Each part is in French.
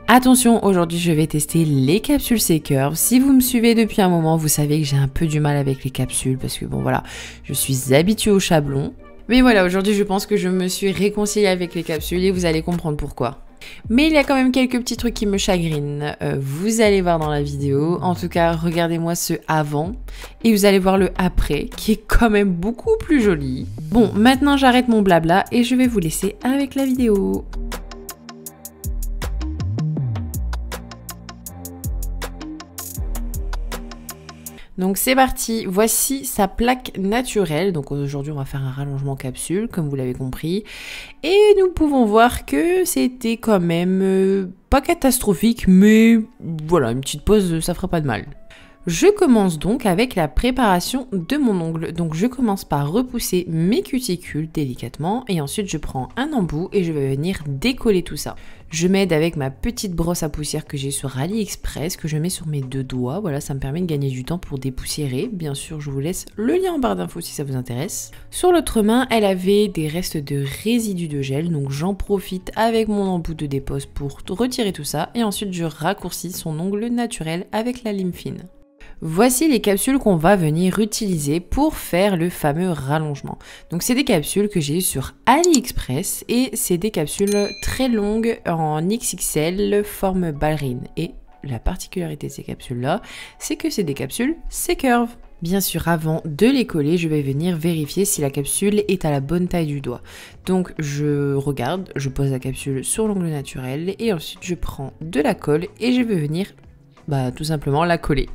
Attention, aujourd'hui je vais tester les capsules C-Curve. Si vous me suivez depuis un moment, vous savez que j'ai un peu du mal avec les capsules parce que bon voilà, je suis habituée au chablon. Mais voilà, aujourd'hui je pense que je me suis réconciliée avec les capsules et vous allez comprendre pourquoi. Mais il y a quand même quelques petits trucs qui me chagrinent, vous allez voir dans la vidéo. En tout cas, regardez-moi ce avant et vous allez voir le après qui est quand même beaucoup plus joli. Bon, maintenant j'arrête mon blabla et je vais vous laisser avec la vidéo. Donc c'est parti, voici sa plaque naturelle. Donc aujourd'hui on va faire un rallongement capsule comme vous l'avez compris. Et nous pouvons voir que c'était quand même pas catastrophique, mais voilà, une petite pause ça fera pas de mal. Je commence donc avec la préparation de mon ongle. Donc je commence par repousser mes cuticules délicatement et ensuite je prends un embout et je vais venir décoller tout ça. Je m'aide avec ma petite brosse à poussière que j'ai sur AliExpress, que je mets sur mes deux doigts. Voilà, ça me permet de gagner du temps pour dépoussiérer. Bien sûr, je vous laisse le lien en barre d'infos si ça vous intéresse. Sur l'autre main, elle avait des restes de résidus de gel, donc j'en profite avec mon embout de dépose pour retirer tout ça. Et ensuite, je raccourcis son ongle naturel avec la lime fine. Voici les capsules qu'on va venir utiliser pour faire le fameux rallongement. Donc c'est des capsules que j'ai eues sur AliExpress et c'est des capsules très longues en XXL forme ballerine. Et la particularité de ces capsules-là, c'est que c'est des capsules C-Curve. Bien sûr, avant de les coller, je vais venir vérifier si la capsule est à la bonne taille du doigt. Donc je regarde, je pose la capsule sur l'ongle naturel et ensuite je prends de la colle et je vais venir tout simplement la coller.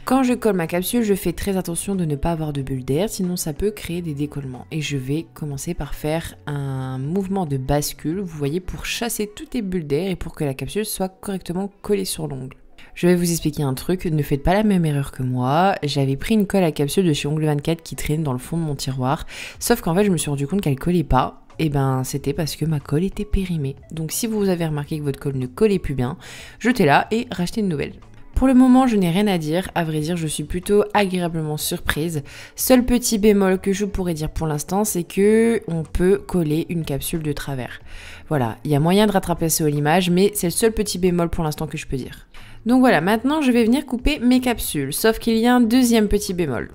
Quand je colle ma capsule, je fais très attention de ne pas avoir de bulles d'air, sinon ça peut créer des décollements. Et je vais commencer par faire un mouvement de bascule, vous voyez, pour chasser toutes les bulles d'air et pour que la capsule soit correctement collée sur l'ongle. Je vais vous expliquer un truc, ne faites pas la même erreur que moi. J'avais pris une colle à capsule de chez Ongle 24 qui traîne dans le fond de mon tiroir, sauf qu'en fait je me suis rendu compte qu'elle collait pas. Et c'était parce que ma colle était périmée. Donc si vous avez remarqué que votre colle ne collait plus bien, jetez-la et rachetez une nouvelle. Pour le moment, je n'ai rien à dire. À vrai dire, je suis plutôt agréablement surprise. Seul petit bémol que je pourrais dire pour l'instant, c'est que on peut coller une capsule de travers. Voilà, il y a moyen de rattraper ça à l'image, mais c'est le seul petit bémol pour l'instant que je peux dire. Donc voilà, maintenant je vais venir couper mes capsules, sauf qu'il y a un deuxième petit bémol.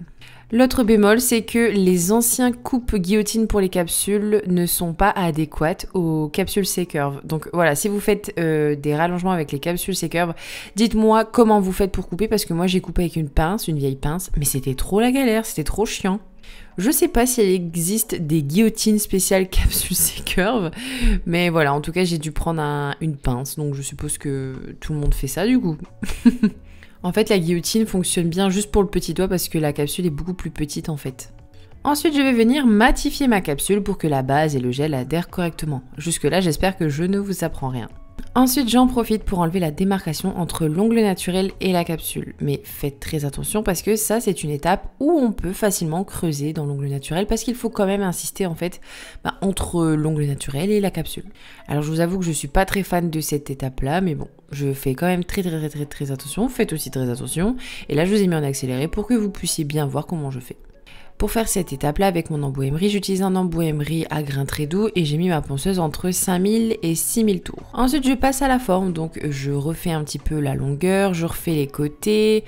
L'autre bémol, c'est que les anciens coupes guillotine pour les capsules ne sont pas adéquates aux capsules C-Curve. Donc voilà, si vous faites des rallongements avec les capsules C-Curve, dites-moi comment vous faites pour couper, parce que moi j'ai coupé avec une pince, une vieille pince, mais c'était trop la galère, c'était trop chiant. Je sais pas s'il existe des guillotines spéciales capsules C-Curve, mais voilà, en tout cas j'ai dû prendre une pince, donc je suppose que tout le monde fait ça du coup. En fait, la guillotine fonctionne bien juste pour le petit doigt parce que la capsule est beaucoup plus petite en fait. Ensuite, je vais venir matifier ma capsule pour que la base et le gel adhèrent correctement. Jusque là, j'espère que je ne vous apprends rien. Ensuite, j'en profite pour enlever la démarcation entre l'ongle naturel et la capsule. Mais faites très attention parce que ça, c'est une étape où on peut facilement creuser dans l'ongle naturel parce qu'il faut quand même insister en fait entre l'ongle naturel et la capsule. Alors, je vous avoue que je suis pas très fan de cette étape-là, mais bon, je fais quand même très attention. Faites aussi très attention. Et là, je vous ai mis en accéléré pour que vous puissiez bien voir comment je fais. Pour faire cette étape-là avec mon embout emery, j'utilise un embout emery à grain très doux et j'ai mis ma ponceuse entre 5000 et 6000 tours. Ensuite, je passe à la forme, donc je refais un petit peu la longueur, je refais les côtés.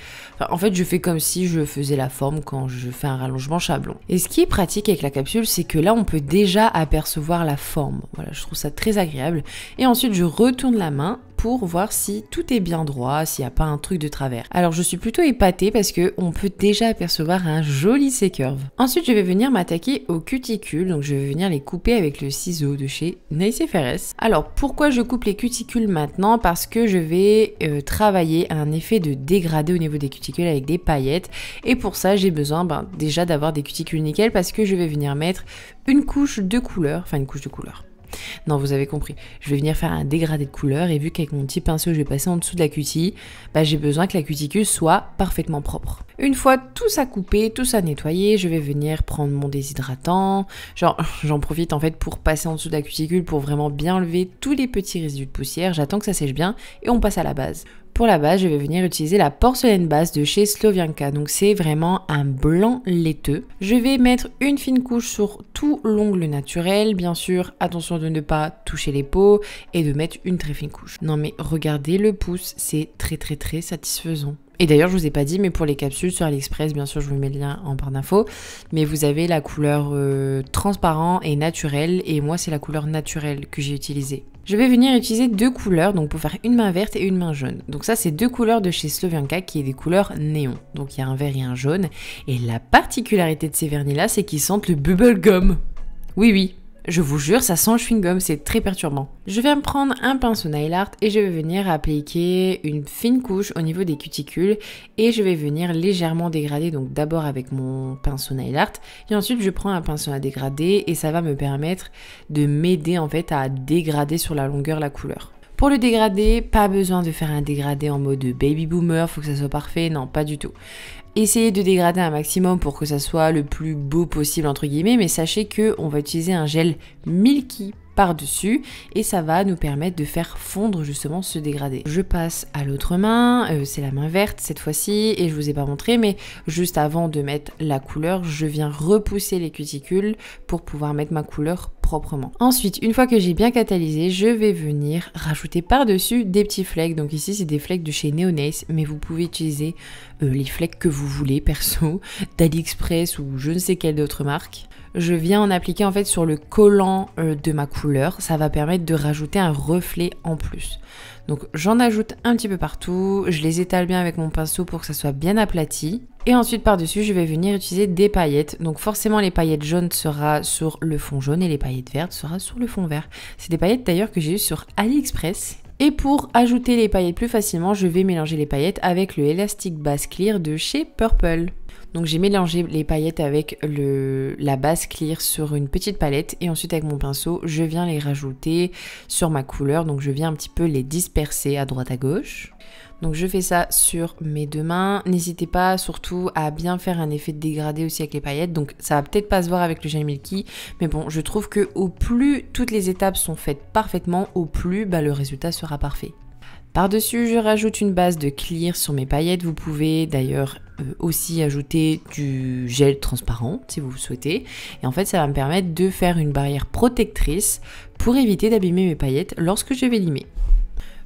En fait, je fais comme si je faisais la forme quand je fais un rallongement chablon. Et ce qui est pratique avec la capsule, c'est que là, on peut déjà apercevoir la forme. Voilà, je trouve ça très agréable. Et ensuite, je retourne la main pour voir si tout est bien droit, s'il n'y a pas un truc de travers. Alors je suis plutôt épatée parce que on peut déjà apercevoir un joli C-Curve. Ensuite je vais venir m'attaquer aux cuticules, donc je vais venir les couper avec le ciseau de chez Nice FRS. Alors pourquoi je coupe les cuticules maintenant? Parce que je vais travailler un effet de dégradé au niveau des cuticules avec des paillettes et pour ça j'ai besoin déjà d'avoir des cuticules nickel parce que je vais venir mettre une couche de couleur, Non, vous avez compris. Je vais venir faire un dégradé de couleur et vu qu'avec mon petit pinceau, je vais passer en dessous de la cutie, j'ai besoin que la cuticule soit parfaitement propre. Une fois tout ça coupé, tout ça nettoyé, je vais venir prendre mon déshydratant. J'en profite en fait pour passer en dessous de la cuticule pour vraiment bien enlever tous les petits résidus de poussière. J'attends que ça sèche bien et on passe à la base. Pour la base, je vais venir utiliser la porcelaine basse de chez Slovianka. Donc c'est vraiment un blanc laiteux. Je vais mettre une fine couche sur tout l'ongle naturel. Bien sûr, attention de ne pas toucher les peaux et de mettre une très fine couche. Non mais regardez le pouce, c'est très satisfaisant. Et d'ailleurs, je vous ai pas dit, mais pour les capsules sur AliExpress, bien sûr, je vous mets le lien en barre d'infos. Mais vous avez la couleur transparent et naturelle. Et moi, c'est la couleur naturelle que j'ai utilisée. Je vais venir utiliser deux couleurs, donc pour faire une main verte et une main jaune. Donc ça, c'est deux couleurs de chez Slovianka qui est des couleurs néon. Donc il y a un vert et un jaune. Et la particularité de ces vernis-là, c'est qu'ils sentent le bubblegum. Oui. Je vous jure, ça sent le chewing-gum, c'est très perturbant. Je vais me prendre un pinceau nail art et je vais venir appliquer une fine couche au niveau des cuticules et je vais venir légèrement dégrader, donc d'abord avec mon pinceau nail art et ensuite je prends un pinceau à dégrader et ça va me permettre de m'aider en fait à dégrader sur la longueur la couleur. Pour le dégradé, pas besoin de faire un dégradé en mode baby boomer, faut que ça soit parfait, non pas du tout. Essayez de dégrader un maximum pour que ça soit le plus beau possible entre guillemets, mais sachez que on va utiliser un gel milky par-dessus et ça va nous permettre de faire fondre justement ce dégradé. Je passe à l'autre main, c'est la main verte cette fois-ci et je vous ai pas montré mais juste avant de mettre la couleur, je viens repousser les cuticules pour pouvoir mettre ma couleur proprement. Ensuite, une fois que j'ai bien catalysé, je vais venir rajouter par-dessus des petits flecks. Donc ici, c'est des flecks de chez Neonace, mais vous pouvez utiliser les flecks que vous voulez, perso, d'AliExpress ou je ne sais quelle d'autre marque. Je viens en appliquer en fait sur le collant de ma couleur. Ça va permettre de rajouter un reflet en plus. Donc j'en ajoute un petit peu partout. Je les étale bien avec mon pinceau pour que ça soit bien aplati. Et ensuite par-dessus, je vais venir utiliser des paillettes. Donc forcément, les paillettes jaunes sera sur le fond jaune et les paillettes vertes sera sur le fond vert. C'est des paillettes d'ailleurs que j'ai eues sur AliExpress. Et pour ajouter les paillettes plus facilement, je vais mélanger les paillettes avec le Elastic Base Clear de chez Purple. Donc j'ai mélangé les paillettes avec la base clear sur une petite palette et ensuite avec mon pinceau, je viens les rajouter sur ma couleur. Donc je viens un petit peu les disperser à droite à gauche. Donc je fais ça sur mes deux mains. N'hésitez pas surtout à bien faire un effet de dégradé aussi avec les paillettes. Donc ça va peut-être pas se voir avec le gel milky, mais bon, je trouve que au plus toutes les étapes sont faites parfaitement, au plus le résultat sera parfait. Par-dessus, je rajoute une base de clear sur mes paillettes. Vous pouvez d'ailleurs aussi ajouter du gel transparent si vous le souhaitez. Et en fait, ça va me permettre de faire une barrière protectrice pour éviter d'abîmer mes paillettes lorsque je vais limer.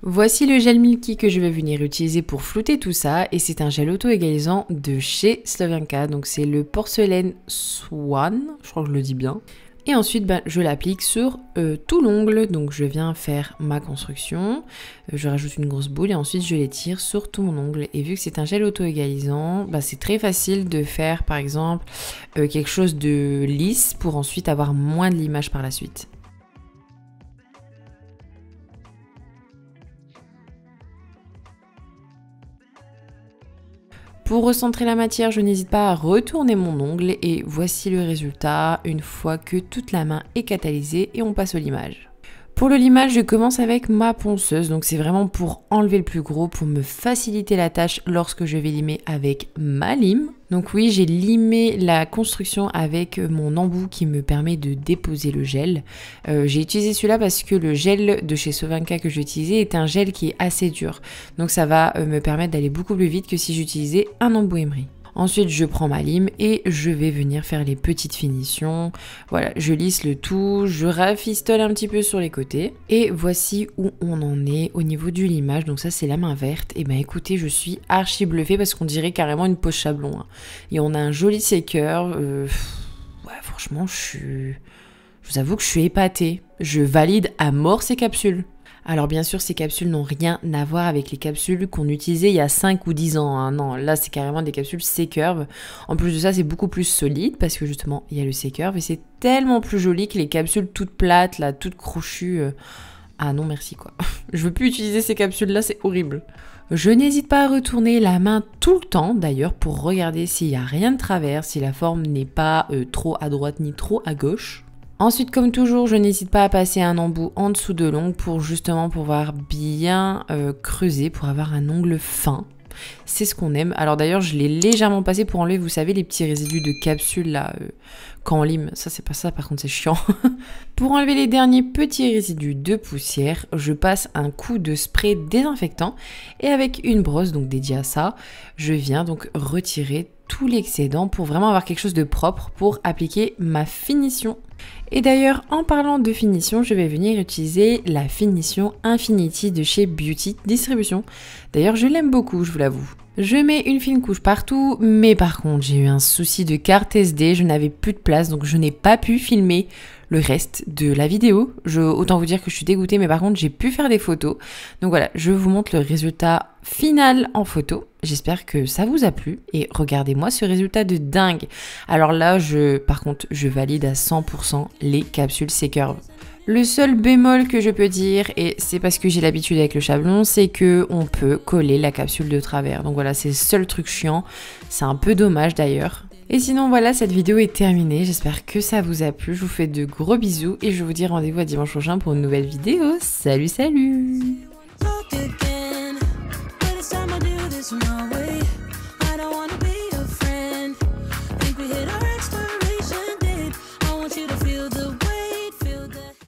Voici le gel milky que je vais venir utiliser pour flouter tout ça et c'est un gel auto-égalisant de chez Slovianka. Donc c'est le Porcelain Swan, je crois que je le dis bien. Et ensuite, je l'applique sur tout l'ongle. Donc, je viens faire ma construction. Je rajoute une grosse boule et ensuite, je l'étire sur tout mon ongle. Et vu que c'est un gel auto-égalisant, c'est très facile de faire, par exemple, quelque chose de lisse pour ensuite avoir moins de limage par la suite. Pour recentrer la matière, je n'hésite pas à retourner mon ongle et voici le résultat une fois que toute la main est catalysée et on passe au limage. Pour le limage, je commence avec ma ponceuse, donc c'est vraiment pour enlever le plus gros, pour me faciliter la tâche lorsque je vais limer avec ma lime. Donc oui, j'ai limé la construction avec mon embout qui me permet de déposer le gel. J'ai utilisé celui-là parce que le gel de chez Slovianka que j'ai utilisé est un gel qui est assez dur. Donc ça va me permettre d'aller beaucoup plus vite que si j'utilisais un embout emery. Ensuite, je prends ma lime et je vais venir faire les petites finitions. Voilà, je lisse le tout, je rafistole un petit peu sur les côtés. Et voici où on en est au niveau du limage. Donc ça, c'est la main verte. Et ben écoutez, je suis archi bluffée parce qu'on dirait carrément une poche chablon. Hein. Et on a un joli séqueur. Ouais, franchement, je vous avoue que je suis épatée. Je valide à mort ces capsules. Alors bien sûr, ces capsules n'ont rien à voir avec les capsules qu'on utilisait il y a 5 ou 10 ans. Hein. Non, là c'est carrément des capsules C-Curve. En plus de ça, c'est beaucoup plus solide parce que justement, il y a le C-Curve et c'est tellement plus joli que les capsules toutes plates, là, toutes crochues. Ah non, merci quoi. Je veux plus utiliser ces capsules-là, c'est horrible. Je n'hésite pas à retourner la main tout le temps d'ailleurs pour regarder s'il n'y a rien de travers, si la forme n'est pas trop à droite ni trop à gauche. Ensuite, comme toujours, je n'hésite pas à passer un embout en dessous de l'ongle pour justement pouvoir bien creuser, pour avoir un ongle fin. c'est ce qu'on aime. Alors d'ailleurs, je l'ai légèrement passé pour enlever, vous savez, les petits résidus de capsules là, quand on lime. Ça, c'est pas ça, par contre, c'est chiant. Pour enlever les derniers petits résidus de poussière, je passe un coup de spray désinfectant et avec une brosse, donc dédiée à ça, je viens donc retirer tout l'excédent pour vraiment avoir quelque chose de propre pour appliquer ma finition. Et d'ailleurs, en parlant de finition, je vais venir utiliser la finition Infinity de chez Beauty Distribution. D'ailleurs, je l'aime beaucoup, je vous l'avoue. Je mets une fine couche partout, mais par contre, j'ai eu un souci de carte SD, je n'avais plus de place, donc je n'ai pas pu filmer le reste de la vidéo. Autant vous dire que je suis dégoûtée, mais par contre, j'ai pu faire des photos. Donc voilà, je vous montre le résultat final en photo. J'espère que ça vous a plu et regardez-moi ce résultat de dingue. Alors là, par contre, je valide à 100% les capsules C-Curve. Le seul bémol que je peux dire, et c'est parce que j'ai l'habitude avec le chablon, c'est que on peut coller la capsule de travers. Donc voilà, c'est le seul truc chiant. C'est un peu dommage d'ailleurs. Et sinon voilà, cette vidéo est terminée. J'espère que ça vous a plu. Je vous fais de gros bisous et je vous dis rendez-vous à dimanche prochain pour une nouvelle vidéo. Salut, salut!